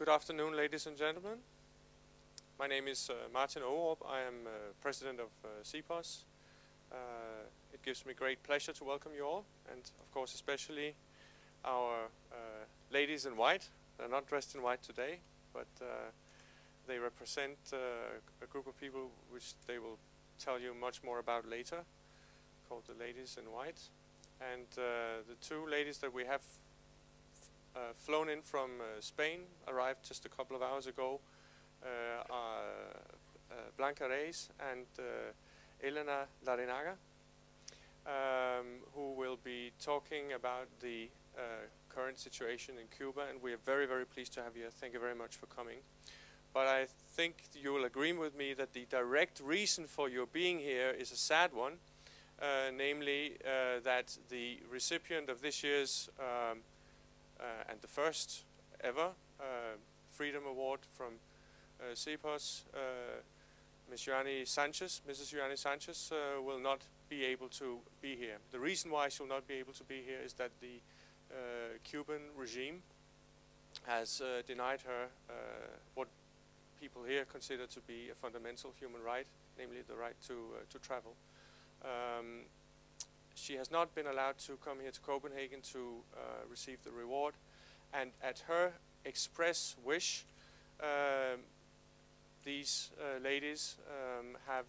Good afternoon, ladies and gentlemen. My name is Martin Aarup. I am president of CEPOS. It gives me great pleasure to welcome you all, and of course especially our ladies in white. They're not dressed in white today, but they represent a group of people which they will tell you much more about later, called the ladies in white. And the two ladies that we have flown in from Spain, arrived just a couple of hours ago, are Blanca Reyes and Elena Larrinaga, who will be talking about the current situation in Cuba, and we are very, very pleased to have you. Thank you very much for coming. But I think you will agree with me that the direct reason for your being here is a sad one, namely that the recipient of this year's and the first ever Freedom Award from CEPOS, Mrs. Yoani Sánchez, will not be able to be here. The reason why she will not be able to be here is that the Cuban regime has denied her what people here consider to be a fundamental human right, namely the right to travel. She has not been allowed to come here to Copenhagen to receive the reward, and at her express wish, these ladies have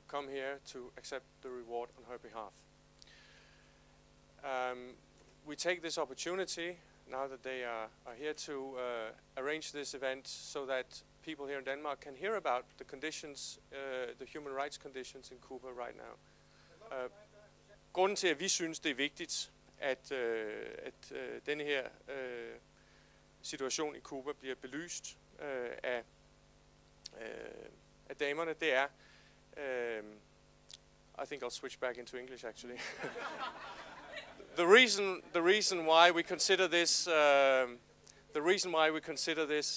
come here to accept the reward on her behalf. We take this opportunity, now that they are here, to arrange this event so that people here in Denmark can hear about the conditions, the human rights conditions in Cuba right now. Grunden til, at vi synes, det er vigtigt, at denne her situation i Cuba bliver belyst af damerne, det er, I think I'll switch back into English actually. The reason why we consider this,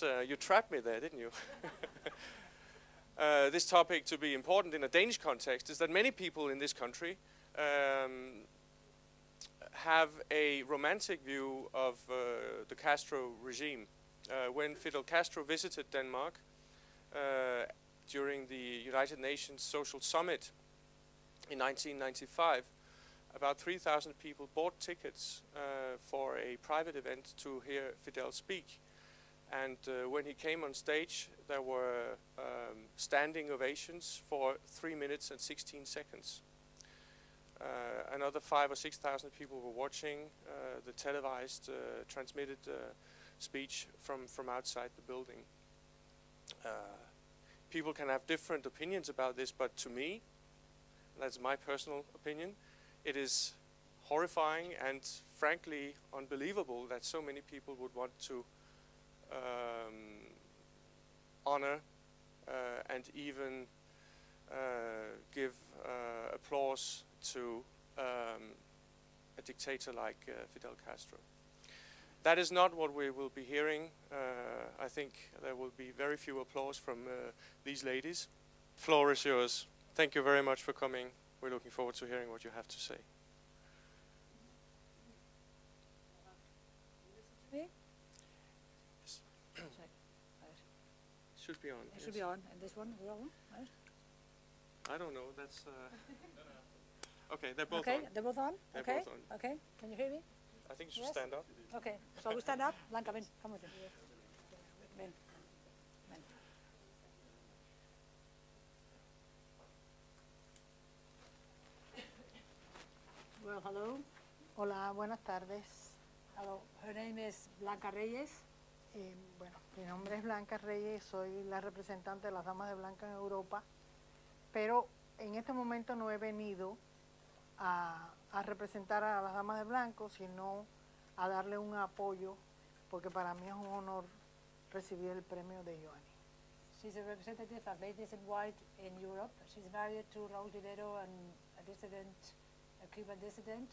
you trapped me there, didn't you? This topic to be important in a Danish context is that many people in this country have a romantic view of the Castro regime. When Fidel Castro visited Denmark during the United Nations Social Summit in 1995, about 3,000 people bought tickets for a private event to hear Fidel speak. And when he came on stage, there were standing ovations for 3 minutes and 16 seconds. Another 5,000 or 6,000 people were watching the televised, transmitted speech from outside the building. People can have different opinions about this, but to me, that's my personal opinion, it is horrifying and frankly unbelievable that so many people would want to honor and even give applause to a dictator like Fidel Castro. That is not what we will be hearing. I think there will be very few applause from these ladies. Floor is yours. Thank you very much for coming. We're looking forward to hearing what you have to say. Should be on. It should be on. And this one, the other one, right? I don't know. That's okay. They're both okay, on. They're both on. They're Okay. both on. Okay. Can you hear me? I think you should Yes? stand up. Okay. So we stand up. Blanca, come with me. Ven. Well, hello. Hola, buenas tardes. Hello. Her name is Blanca Reyes. Bueno, mi nombre es Blanca Reyes, soy la representante de las Damas de Blanco en Europa, pero en este momento no he venido a representar a las Damas de Blanco, sino a darle un apoyo, porque para mí es un honor recibir el premio de Yoani. She's a representative of Ladies in White in Europe. She's married to Raúl Dinero, and a dissident, a Cuban dissident,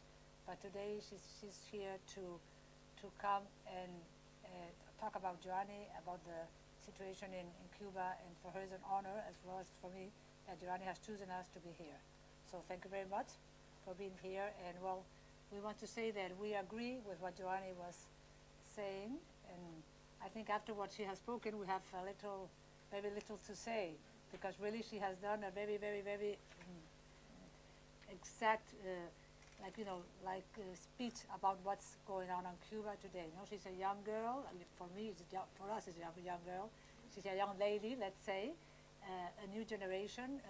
but today she's here to come and talk about Yoani, about the situation in Cuba, and for her it's an honor, as well as for me, that Yoani has chosen us to be here. So thank you very much for being here, and well, we want to say that we agree with what Yoani was saying, and I think after what she has spoken, we have very little to say, because really she has done a very, very, very exact, speech about what's going on Cuba today. You know, she's a young girl. I mean, for me, for us, it's a young girl. She's a young lady, let's say, a new generation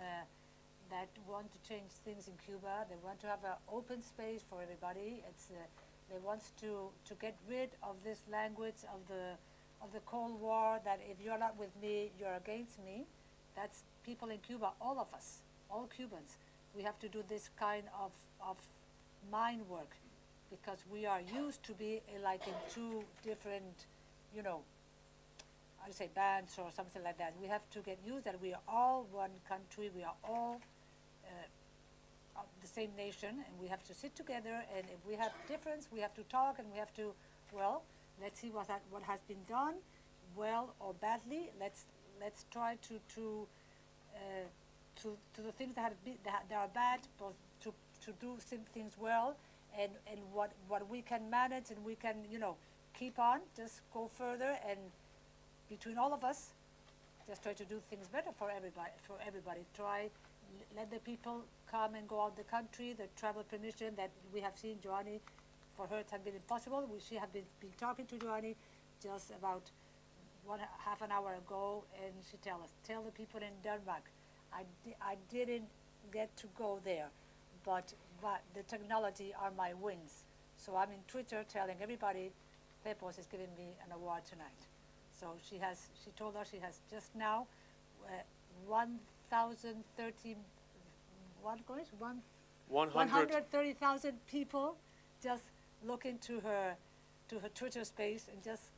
that want to change things in Cuba. They want to have an open space for everybody. They want to get rid of this language of the Cold War, that if you're not with me, you're against me. That's people in Cuba, all of us, all Cubans. We have to do this kind of mind work, because we are used to be like in two different, you know, I'd say bands or something like that. We have to get used that we are all one country, we are all of the same nation, and we have to sit together, and if we have difference, we have to talk, and we have to, well, let's see what has been done, well or badly. Let's try to the things that are bad, but to do some things well, and what we can manage, and we can, you know, keep on, just go further, and between all of us, just try to do things better for everybody. Let the people come and go out the country. The travel permission that we have seen, Yoani, for her it has been impossible. She had been talking to Yoani just about half an hour ago, and she tell the people in Denmark, I didn't get to go there, but the technology are my wings. So I'm in Twitter telling everybody, CEPOS is giving me an award tonight. So she told us she has just now 130,000 people just looking to her Twitter space and just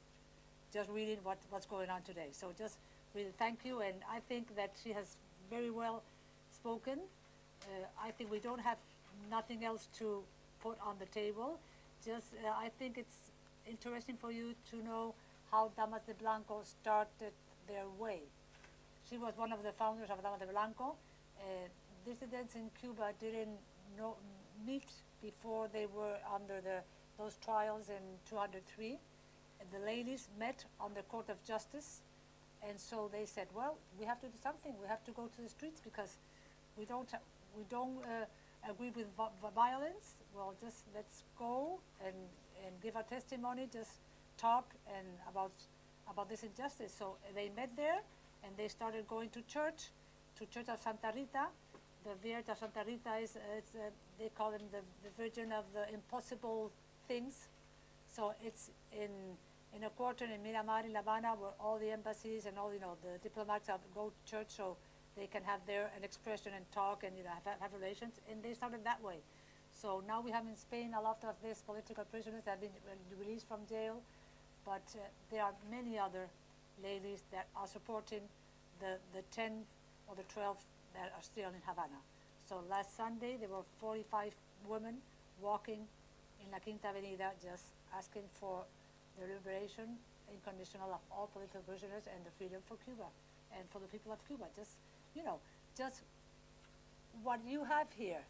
reading what's going on today. So just really thank you, and I think that she has very well spoken. I think we don't have nothing else to put on the table. Just I think it's interesting for you to know how Damas de Blanco started their way. She was one of the founders of Damas de Blanco. Dissidents in Cuba didn't meet before they were under those trials in 203. And the ladies met on the Court of Justice, and so they said, well, we have to do something. We have to go to the streets because we don't agree with violence. Well, just let's go and give our testimony, just talk and about this injustice. So they met there, and they started going to Church of Santa Rita. The Virgin of Santa Rita is they call him the Virgin of the Impossible Things. So it's in a quarter in Miramar in La Habana, where all the embassies and all, you know, the diplomats go to church, so they can have an expression and talk and, you know, have relations, and they started that way. So now we have in Spain a lot of these political prisoners that have been released from jail, but there are many other ladies that are supporting the 10 or the 12 that are still in Havana. So last Sunday there were 45 women walking in La Quinta Avenida just asking for the liberation unconditional of all political prisoners and the freedom for Cuba and for the people of Cuba. Just, you know, just what you have here.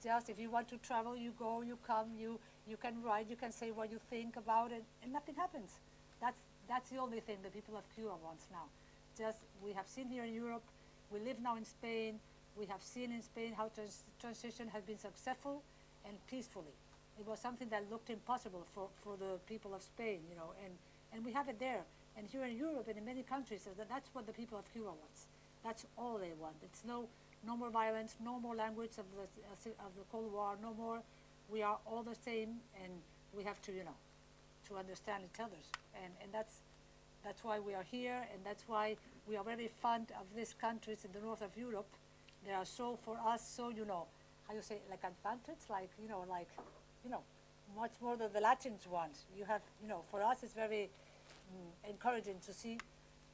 Just if you want to travel, you go, you come, you can write, you can say what you think about it, and nothing happens. That's the only thing the people of Cuba wants now. Just, we have seen here in Europe, we live now in Spain, we have seen in Spain how transition has been successful and peacefully. It was something that looked impossible for the people of Spain, you know, and we have it there. And here in Europe and in many countries, that's what the people of Cuba wants. That's all they want. It's no more violence, no more language of the Cold War, no more. We are all the same, and we have to, you know, to understand each other. And that's why we are here, and that's why we are very fond of these countries in the north of Europe. They are so, for us, so, you know, how you say, like advantage, like, you know, much more than the Latins want. You have, you know, for us it's very encouraging to see,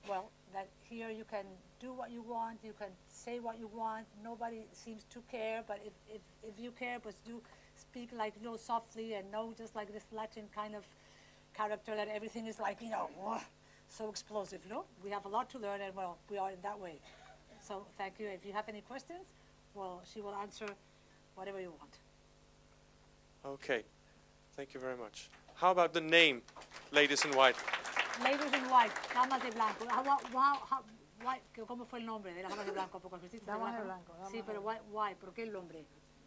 well, that here you can do what you want, you can say what you want, nobody seems to care, but if you care, but you speak like, you know, softly and no, just like this Latin kind of character that everything is like, you know, so explosive, you know? We have a lot to learn, and well, we are in that way. So thank you. If you have any questions, well, she will answer whatever you want. Okay, thank you very much. How about the name? ladies in white. Ladies in white, Damas de Blanco. ¿Cómo fue el nombre de las Damas de Blanco? Damas de Blanco. Sí, pero why? ¿Por qué el nombre?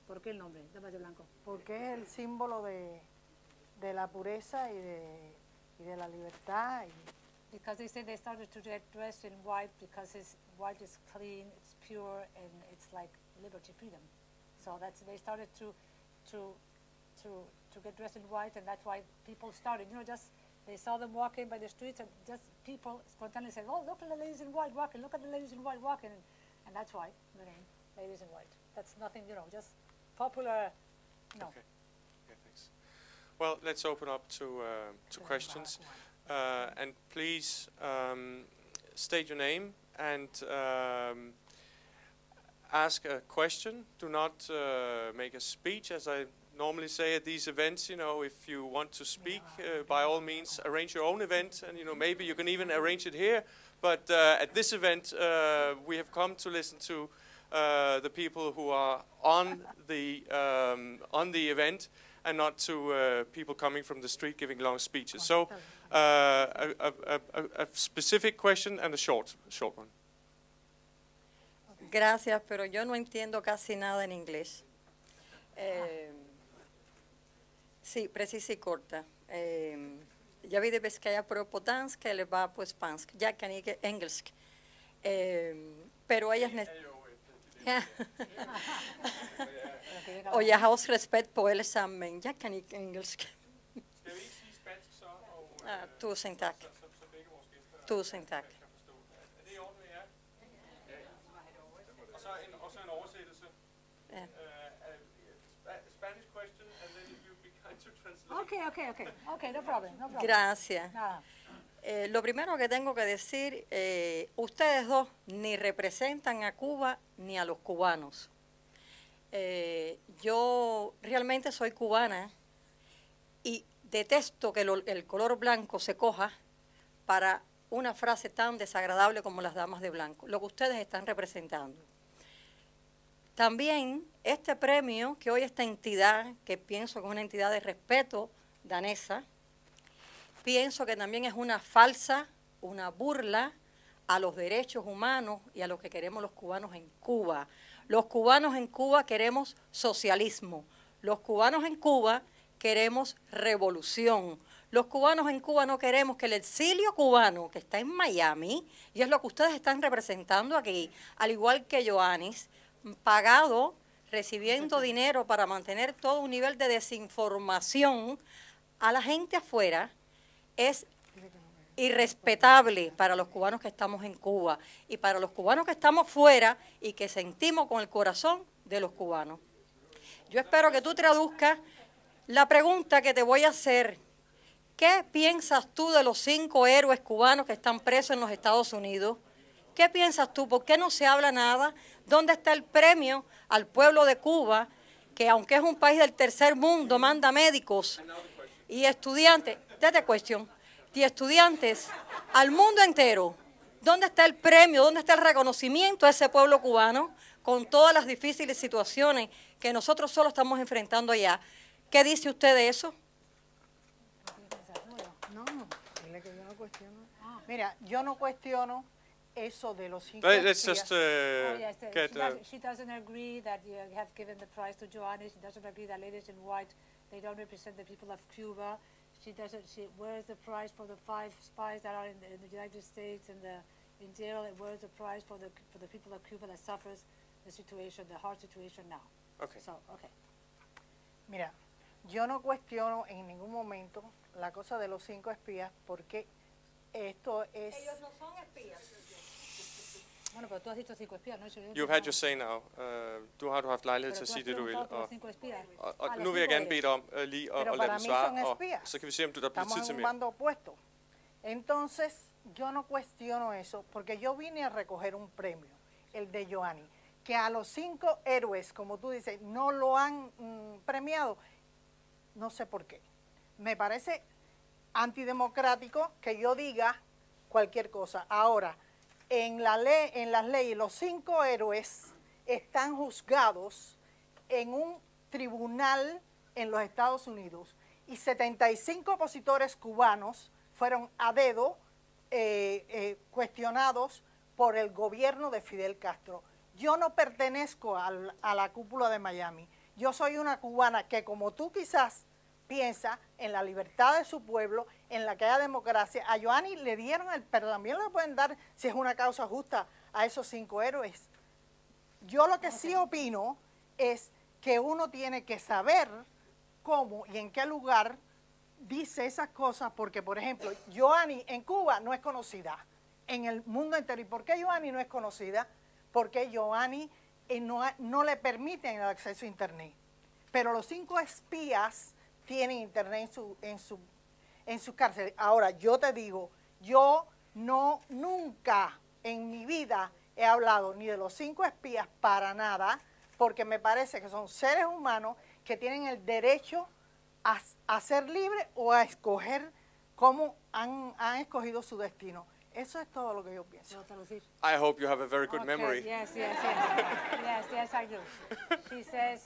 ¿Por qué el nombre, Damas de Blanco? Porque es el símbolo de la pureza y de la libertad. Because they say they started to get dressed in white because white is clean, it's pure, and it's like liberty, freedom. So they started to get dressed in white, and that's why people started. They saw them walking by the streets, and just people spontaneously said, "Oh, look at the ladies in white walking! Look at the ladies in white walking!" And that's why the name, ladies in white. That's nothing, just popular. No. Okay. Yeah, thanks. Well, let's open up to questions. And please state your name and ask a question. Do not make a speech, as I normally say at these events. If you want to speak, by all means, arrange your own event, and maybe you can even arrange it here. But at this event, we have come to listen to the people who are on the event, and not to people coming from the street giving long speeches. So a specific question and a short one. Gracias, pero yo no entiendo casi nada en inglés. Sí, precisa y corta. Jag vet inte ska jag pröva på danska eller bara på spanska. Jag kan inte engelska. Pero ellas och jag har också respekt på alla sammen. Jag kan inte engelska. Skal vi ikke sige spansk så? Tusind tak. Tusind tak. Er det i orden med jer? Og så en oversættelse. Ja. Spanish question, and then if you be kind to translate. Okay, no problem. Gracias. Nada. Lo primero que tengo que decir, ustedes dos ni representan a Cuba ni a los cubanos. Yo realmente soy cubana y detesto que el color blanco se coja para una frase tan desagradable como las Damas de Blanco, lo que ustedes están representando. También este premio que hoy esta entidad, que pienso que es una entidad de respeto danesa, pienso que también es una falsa, una burla a los derechos humanos y a lo que queremos los cubanos en Cuba. Los cubanos en Cuba queremos socialismo. Los cubanos en Cuba queremos revolución. Los cubanos en Cuba no queremos que el exilio cubano que está en Miami, y es lo que ustedes están representando aquí, al igual que Yoani, pagado, recibiendo dinero para mantener todo un nivel de desinformación a la gente afuera, es irrespetable para los cubanos que estamos en Cuba y para los cubanos que estamos fuera y que sentimos con el corazón de los cubanos. Yo espero que tú traduzcas la pregunta que te voy a hacer. ¿Qué piensas tú de los 5 héroes cubanos que están presos en los Estados Unidos? ¿Qué piensas tú? ¿Por qué no se habla nada? ¿Dónde está el premio al pueblo de Cuba, que aunque es un país del tercer mundo, manda médicos y estudiantes, y estudiantes al mundo entero? ¿Dónde está el premio? ¿Dónde está el reconocimiento a ese pueblo cubano con todas las difíciles situaciones que nosotros solo estamos enfrentando allá? ¿Qué dice usted de eso? No, dile que yo no cuestiono. Mira, yo no cuestiono eso de los 5 Let's just get... She doesn't agree that you have given the prize to Yoani. She doesn't agree that ladies in white, they don't represent the people of Cuba. Where's the prize for the 5 spies that are in the United States and in jail? And where's the prize for the people of Cuba that suffers the hard situation now? Okay. So, okay. Mira, yo no cuestiono en ningún momento la cosa de los 5 espías, porque esto es... Ellos no son espías. Bueno, pero tú has dicho 5 espías, ¿no? You've had your say now. Du har haft lejlighed til at sige det, du vil. Og nu vil jeg gerne bede dig om lige at lade dem svare, og så kan vi se, om der bliver tid til mere. Estamos en un bando opuesto. Entonces, yo no cuestiono eso, porque yo vine a recoger un premio, el de Yoani, que a los 5 héroes, como tú dices, no lo han premiado, no sé por qué. Me parece antidemocrático que yo diga cualquier cosa. Ahora, en las leyes, los 5 héroes están juzgados en un tribunal en los Estados Unidos, y 75 opositores cubanos fueron a dedo cuestionados por el gobierno de Fidel Castro. Yo no pertenezco a la cúpula de Miami. Yo soy una cubana que, como tú quizás piensa en la libertad de su pueblo, en la que haya democracia. A Yoani le dieron pero también le pueden dar, si es una causa justa, a esos 5 héroes. Yo lo que sí opino es que uno tiene que saber cómo y en qué lugar dice esas cosas, porque, por ejemplo, Yoani en Cuba no es conocida, en el mundo entero. ¿Y por qué Yoani no es conocida? Porque Yoani no le permiten el acceso a Internet. Pero los 5 espías tienen Internet en su cárcel. Ahora, yo te digo, yo nunca en mi vida he hablado ni de los 5 espías para nada, porque me parece que son seres humanos que tienen el derecho a ser libres o a escoger cómo han escogido su destino. Eso es todo lo que yo pienso. I hope you have a very good memory. Yes, I do. She says,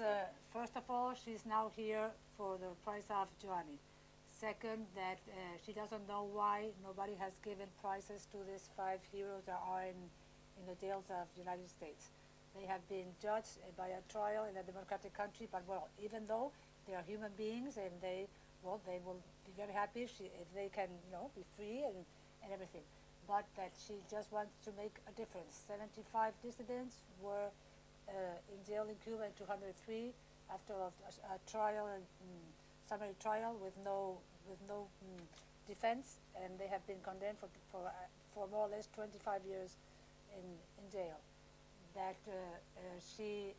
first of all, she's now here for the prize of Yoani. Second, that she doesn't know why nobody has given prizes to these 5 heroes that are in the jails of the United States. They have been judged by a trial in a democratic country, but well, even though they are human beings and they will be very happy if they can, be free and everything. But that she just wants to make a difference. 75 dissidents were in jail in Cuba in 203 after a trial, summary trial with no defense, and they have been condemned for more or less 25 years in jail. That she,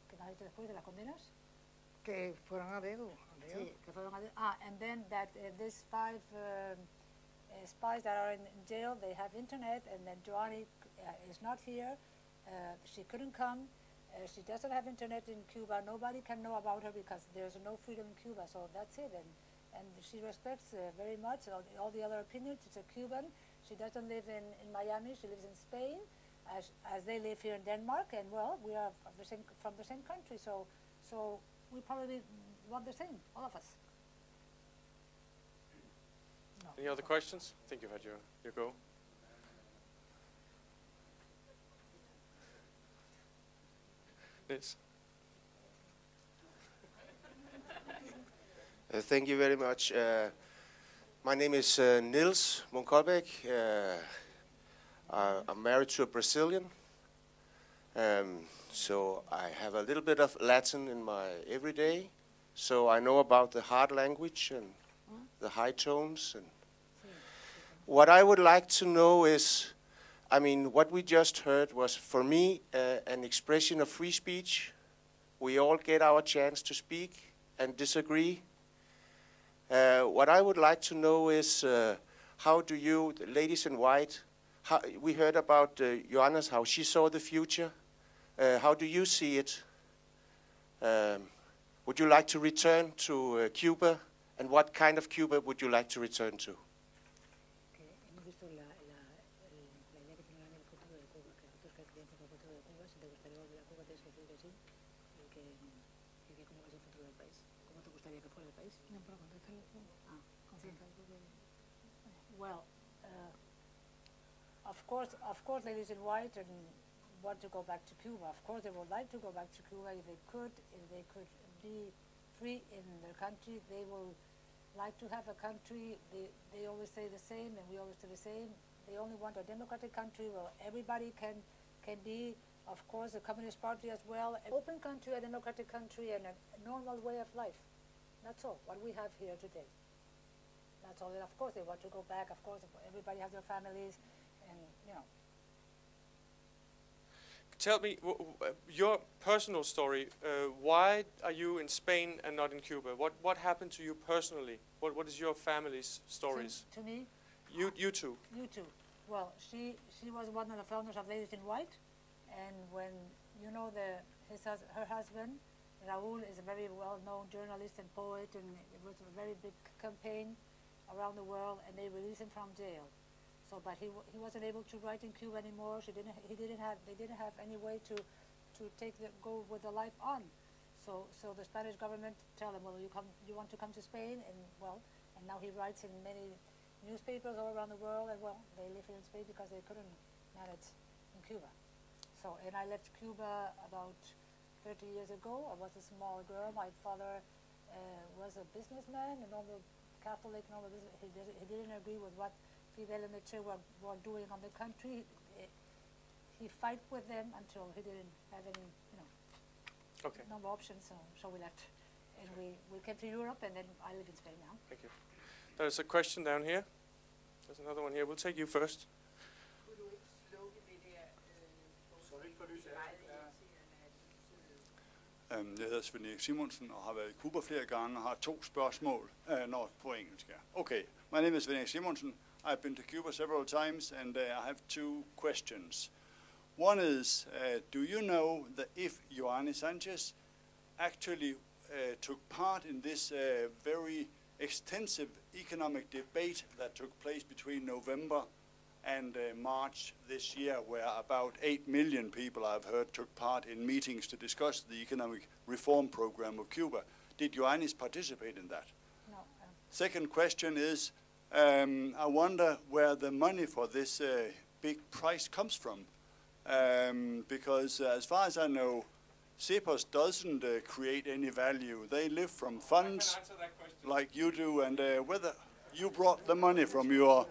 ¿qué más dice después de las condenas? Que fueron a dedo. Sí, que fueron a dedo. And then that these 5 spies that are in jail, they have internet, and then Yoani is not here. She couldn't come. She doesn't have internet in Cuba. Nobody can know about her because there's no freedom in Cuba, so that's it. And she respects very much all the other opinions. She's a Cuban. She doesn't live in Miami. She lives in Spain, as they live here in Denmark. And well, we are from the same country, so we probably want the same, all of us. Any other questions? I think you've had your go. Yes. Thank you very much. My name is Niels Monkolbæk. I'm married to a Brazilian. So I have a little bit of Latin in my everyday. So I know about the hard language and the high tones. And what I would like to know is, I mean, what we just heard was, for me, an expression of free speech. We all get our chance to speak and disagree. What I would like to know is, how do you, the ladies in white, we heard about Joanna's, how she saw the future. How do you see it? Would you like to return to Cuba? And what kind of Cuba would you like to return to? Well, of course, ladies in white and want to go back to Cuba. Of course, they would like to go back to Cuba if they could be free in their country. They will like to have a country. They always say the same, and we always say the same. They only want a democratic country where everybody can be, of course, a communist party as well. An open country, a democratic country, and a normal way of life. That's all, what we have here today. That's all. And of course, they want to go back. Of course, everybody has their families, and Tell me your personal story. Why are you in Spain and not in Cuba? What happened to you personally? What is your family's stories? To me? You too. You too. Well, she was one of the founders of Ladies in White, and when her husband Raúl is a very well-known journalist and poet, and it was a very big campaign around the world, and they released him from jail. So, but he wasn't able to write in Cuba anymore. They didn't have any way to go with the life on. So the Spanish government tell him, well, you want to come to Spain, and now he writes in many newspapers all around the world, and they live here in Spain because they couldn't manage in Cuba. So, and I left Cuba about 30 years ago. I was a small girl. My father was a businessman, a normal Catholic, normal business. He didn't agree with what Fidel and the Che were doing on the country. He fight with them until he didn't have any, no more options, so we left. And we came to Europe, and then I live in Spain now. Thank you. There's a question down here. There's another one here. We'll take you first. Jeg hedder Svend Simonsen og har været i Cuba flere gange og har 2 spørgsmål på engelsk. Okay, my name is Svend Simonsen. I've been to Cuba several times and I have 2 questions. One is, do you know that if Yoani Sánchez actually took part in this very extensive economic debate that took place between November and March this year, where about 8 million people, I've heard, took part in meetings to discuss the economic reform program of Cuba. Did Yoani participate in that? No. Second question is, I wonder where the money for this big prize comes from. Because as far as I know, CEPOS doesn't create any value. They live from funds like you do, and whether you brought the money from your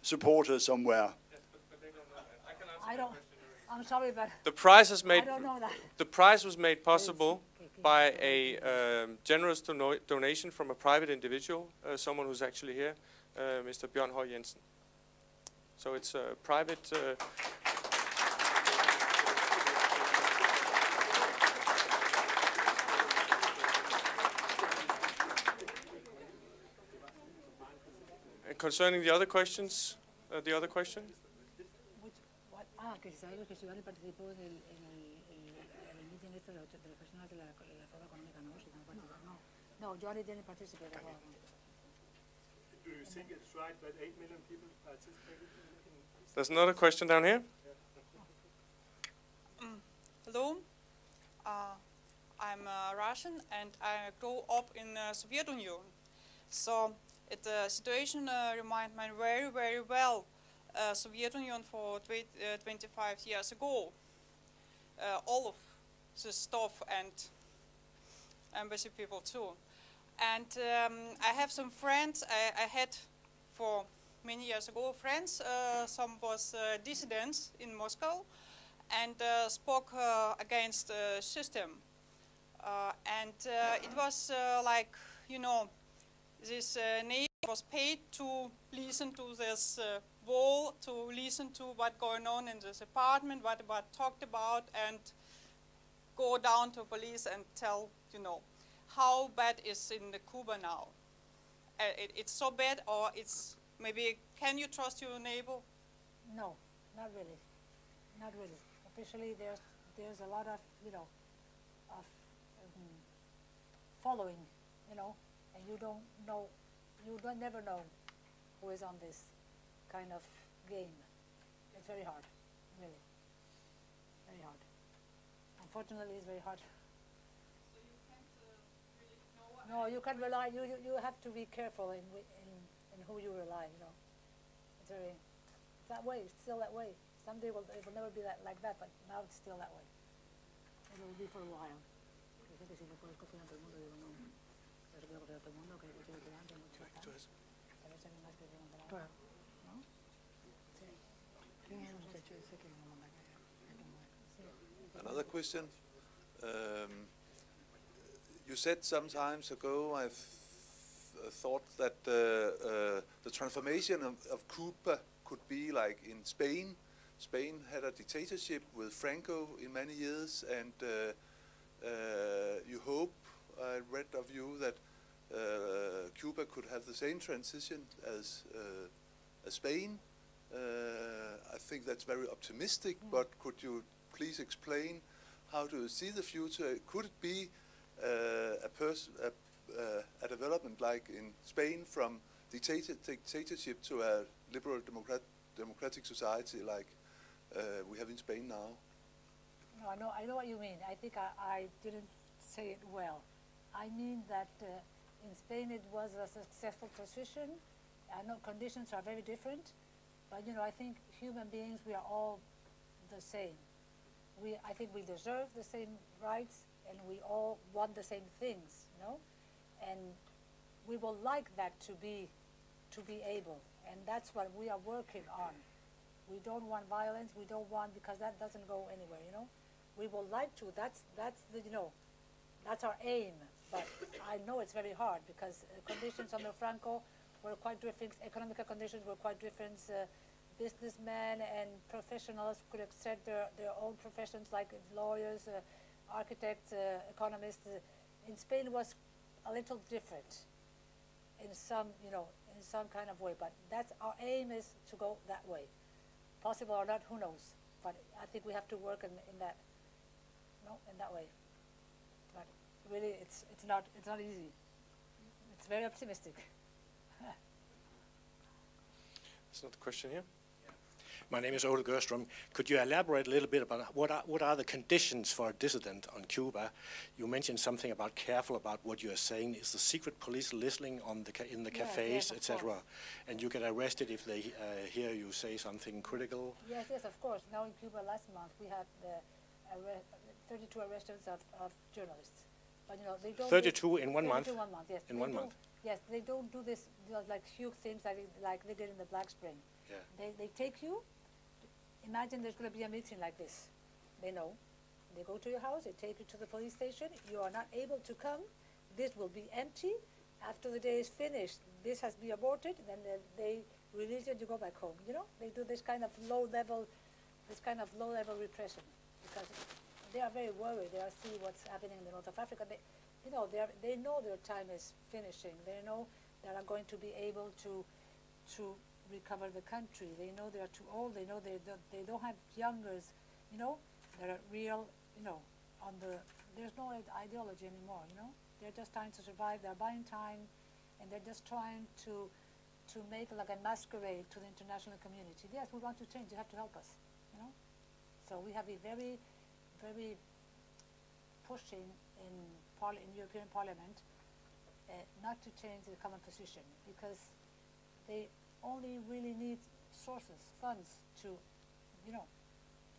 supporters somewhere. I don't. I'm sorry, but the prize is made. I don't know that. The prize was made possible by a generous donation from a private individual, someone who's actually here, Mr. Bjørn Høj Jensen. So it's a private. Concerning the other questions, the other question? Que si sabemos que Yoani participó en el meeting este de las personas de la reforma económica, ¿no? No, Yoani didn't participate at all. Do you think it's right that 8 million people participated in There's another question down here. Hello, I'm Russian and I grew up in Soviet Union. So the situation reminds me very, very well Soviet Union for 25 years ago. All of the stuff and embassy people too. And I have some friends I had for many years ago, friends. Some was dissidents in Moscow and spoke against the system. And it was like, this nation was paid to listen to this wall, to listen to what's going on in this apartment, what talked about, and go down to police and tell, how bad is in the Cuba now. It's so bad, or it's maybe, can you trust your neighbor? No, not really. Not really. Officially, there's a lot of, of following, and you don't know, never know who is on this kind of game. It's very hard, really. Very hard. Unfortunately, it's very hard. So you can't really know. No, you can't rely. You have to be careful in who you rely. It's very that way. It's still that way. Someday it will never be like that, but now it's still that way. It will be for a while. Another question. You said some times ago, I've thought that the transformation of Cuba could be like in Spain. Spain had a dictatorship with Franco in many years, and you hope, I read of you, that Cuba could have the same transition as Spain. I think that's very optimistic, but could you please explain how do you see the future? Could it be a development like in Spain from dictatorship to a liberal democratic society like we have in Spain now? No, I know what you mean. I think I didn't say it well. I mean that in Spain it was a successful transition. I know conditions are very different, but I think human beings, we are all the same. I think we deserve the same rights, and we all want the same things, and we will like that to be able, and that's what we are working on. We don't want violence. We don't want, because that doesn't go anywhere. We would like to. That's that's our aim. But I know it's very hard because conditions under Franco were quite different. Economic conditions were quite different. Businessmen and professionals could accept their own professions, like lawyers, architects, economists. In Spain, it was a little different in some, in some kind of way. But that's our aim, is to go that way. Possible or not, who knows? But I think we have to work in that, in that way. But really, it's not easy. It's very optimistic. There's another question here. My name is Ole Gerstrom. Could you elaborate a little bit about what are the conditions for a dissident on Cuba? You mentioned something about careful about what you are saying. Is the secret police listening on in the cafes, etc.? And you get arrested if they hear you say something critical? Yes, of course. Now in Cuba last month we had 32 arrests of journalists. But they don't 32 in 1 month? 32 1 month, yes. In 1 month? Yes, they don't do this like huge things like they did in the Black Spring. Yeah. They take you. Imagine there's going to be a meeting like this. They know. They go to your house. They take you to the police station. You are not able to come. This will be empty. After the day is finished, this has been aborted. Then they release you and you go back home. They do this kind of low-level repression because they are very worried. They see what's happening in the north of Africa. They know their time is finishing. They know they are going to be able to recover the country. They know they are too old. They know they don't have youngers. That are real. There's no ideology anymore. They're just trying to survive. They're buying time, and they're just trying to make like a masquerade to the international community. Yes, we want to change. You have to help us. So we have a very, very pushing in European Parliament not to change the common position, because they only really need sources, funds to,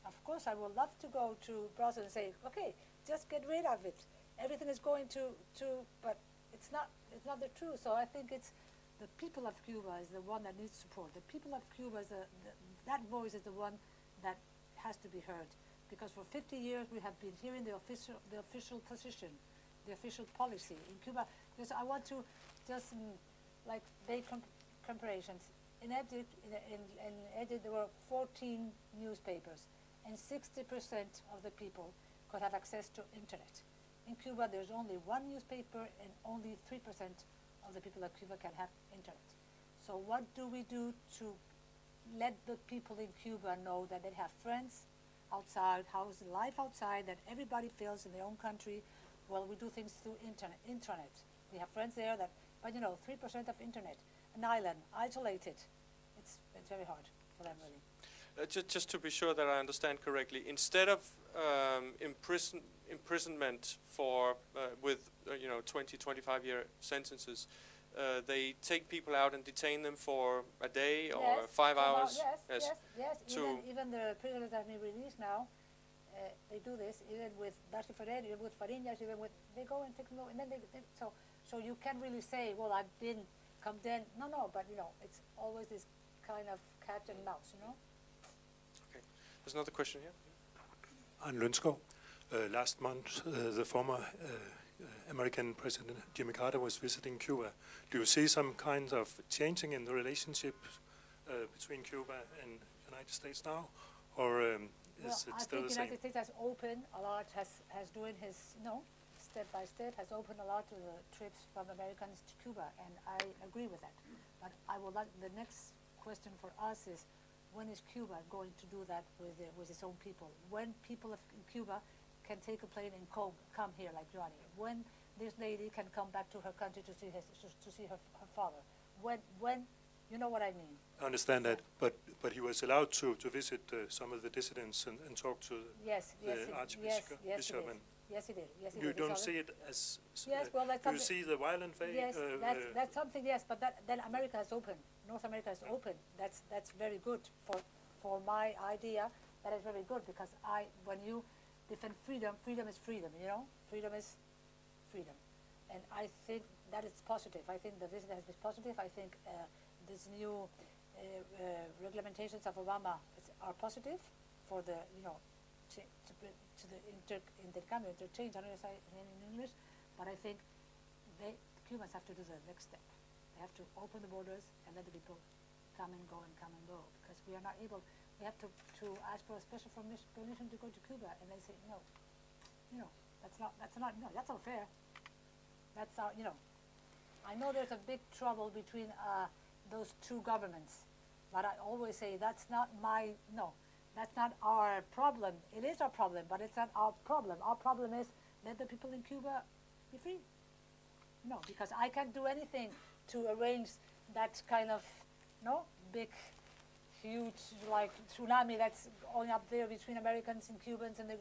Of course, I would love to go to Brussels and say, okay, just get rid of it. Everything is going to but it's not the truth. So I think it's the people of Cuba is the one that needs support. The people of Cuba is that voice is the one that has to be heard, because for 50 years we have been hearing the official position, the official policy in Cuba. Because I want to just make comparisons. In Egypt, there were 14 newspapers, and 60% of the people could have access to internet. In Cuba, there's only one newspaper, and only 3% of the people of Cuba can have internet. So what do we do to let the people in Cuba know that they have friends outside, how's life outside, that everybody feels in their own country? Well, we do things through intranet. We have friends there but 3% of internet, an island, isolated. It's very hard for them, really. Just to be sure that I understand correctly, instead of imprisonment for with 20, 25-year sentences, they take people out and detain them for a day or 5 hours. Yes. Even the prisoners that have been released now, they do this. Even with Barcelona, even with Fariñas, they go and take them out, and then so you can't really say, well, I've been condemned. No, but it's always this kind of cat and mouse, Okay, there's another question here. Anne Lønskov. Last month, the former American President Jimmy Carter was visiting Cuba. Do you see some kind of changing in the relationship between Cuba and the United States now, or is it still the same? I think the United States has opened a lot, has doing his, step by step, has opened a lot to the trips from Americans to Cuba, and I agree with that. But I would like, the next question for us is, when is Cuba going to do that with its own people? When people of Cuba can take a plane and come here like Yoani? When this lady can come back to her country to see her father? When You know what I mean? I understand that, but he was allowed to visit some of the dissidents and talk to the Archbishop. Yes, he did. You don't see it as... Yes, well, that's do you see the violent phase? Yes, that's something, yes, but then America has opened. North America is open. That's very good for my idea. That is very good because when you defend freedom, freedom is freedom, you know? Freedom is freedom. And I think that is positive. I think the visit has been positive. I think this new regulations of Obama are positive for the, you know, to the intercambio, interchange, I don't know if I say in English, but I think Cubans have to do the next step. They have to open the borders and let the people come and go, because we are not able, we have to ask for a special permission to go to Cuba, and they say, no, you know, that's not fair. That's you know, I know there's a big trouble between those two governments, but I always say that's not that's not our problem. It is our problem, but it's not our problem. Our problem is let the people in Cuba be free. No, because I can't do anything to arrange that kind of, big, huge, like tsunami that's going up there between Americans and Cubans and the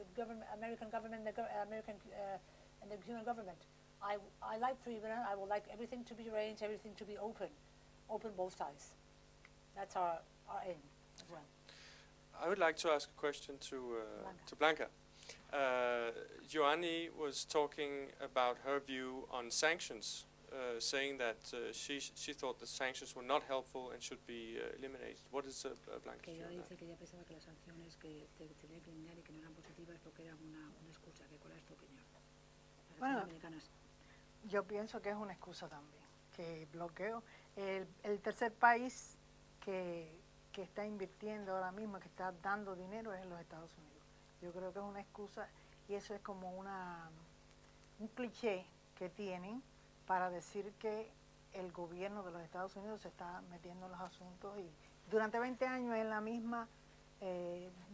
American government and the Cuban government. I like freedom. I would like everything to be arranged, everything to be open both sides. That's our aim as well. I would like to ask a question to Blanca. Yoani was talking about her view on sanctions, saying that she thought the sanctions were not helpful and should be eliminated. What is Blanca's view on that? Bueno, yo pienso que es una excusa también, que el bloqueo, el tercer país que está invirtiendo ahora mismo, que está dando dinero es en los Estados Unidos. Yo creo que es una excusa y eso es como un cliché que tienen para decir que el gobierno de los Estados Unidos se está metiendo en los asuntos y durante 20 años es la misma,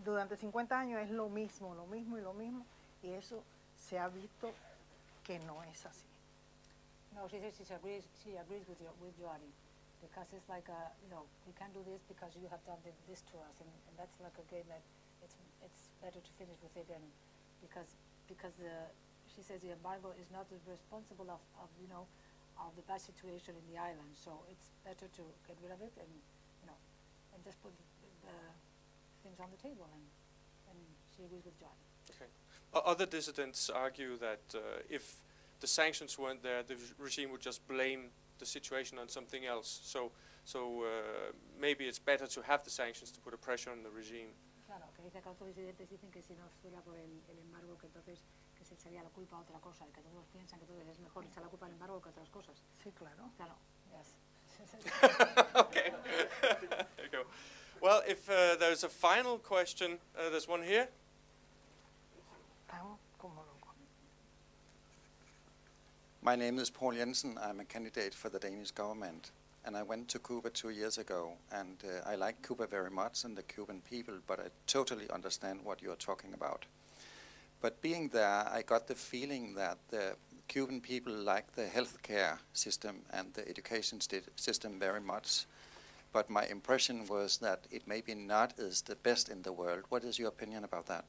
durante 50 años es lo mismo y eso se ha visto que no es así. No, she says she agrees with Yoani, because it's like we can't do this because you have done this to us, and that's like a game that it's better to finish with it, and because she says the embargo is not responsible of the bad situation in the island, so it's better to get rid of it and just put the things on the table, and she agrees with Yoani. Okay. Other dissidents argue that if the sanctions weren't there, the regime would just blame the situation on something else. So maybe it's better to have the sanctions to put a pressure on the regime. Claro, que dice que otros disidentes dicen que si no fuera por el embargo, que entonces que se echaría la culpa a otra cosa, y que todos piensan que entonces es mejor echar la culpa al embargo que a otras cosas. Sí, claro. Claro, yes. Okay. There you go. Well, if there's a final question, there's one here. My name is Paul Jensen. I'm a candidate for the Danish government. And I went to Cuba 2 years ago. And I like Cuba very much and the Cuban people, but I totally understand what you're talking about. But being there, I got the feeling that the Cuban people like the healthcare system and the education system very much. But my impression was that it maybe not is the best in the world. What is your opinion about that?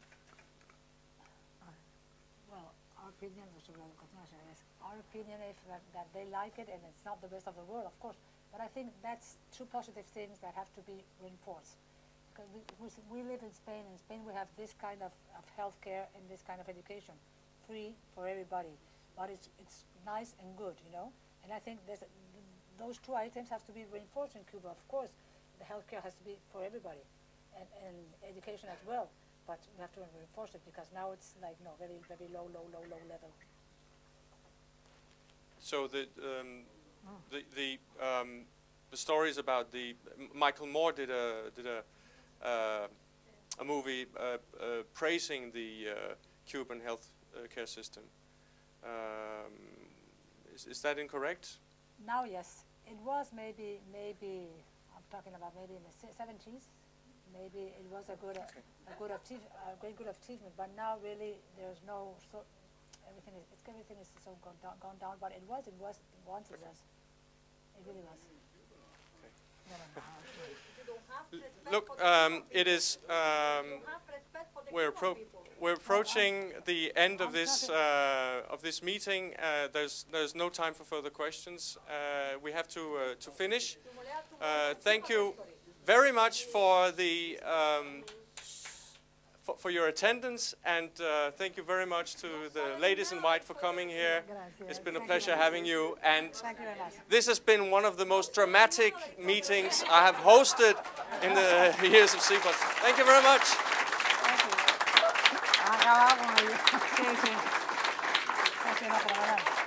Well, our opinion is that they like it and it's not the best of the world, of course. But I think that's two positive things that have to be reinforced. Because we live in Spain. In Spain we have this kind of healthcare and this kind of education, free for everybody. But it's nice and good, And I think those two items have to be reinforced in Cuba. Of course, the healthcare has to be for everybody, and education as well. But we have to reinforce it because now it's like very very low level. So the stories about Michael Moore did a movie praising the Cuban health care system. Is that incorrect? Now, yes, it was maybe I'm talking about maybe in the 70s. Maybe it was a great good achievement, but now really there's no everything is so gone down. But it was once. It really was. Okay. Look, it is. We're approaching the end of this meeting. There's no time for further questions. We have to finish. Thank you very much for the for your attendance, and thank you very much to the ladies in white for coming here. It's been a pleasure having you, and this has been one of the most dramatic meetings I have hosted in the years of CEPOS. Thank you very much. Thank you.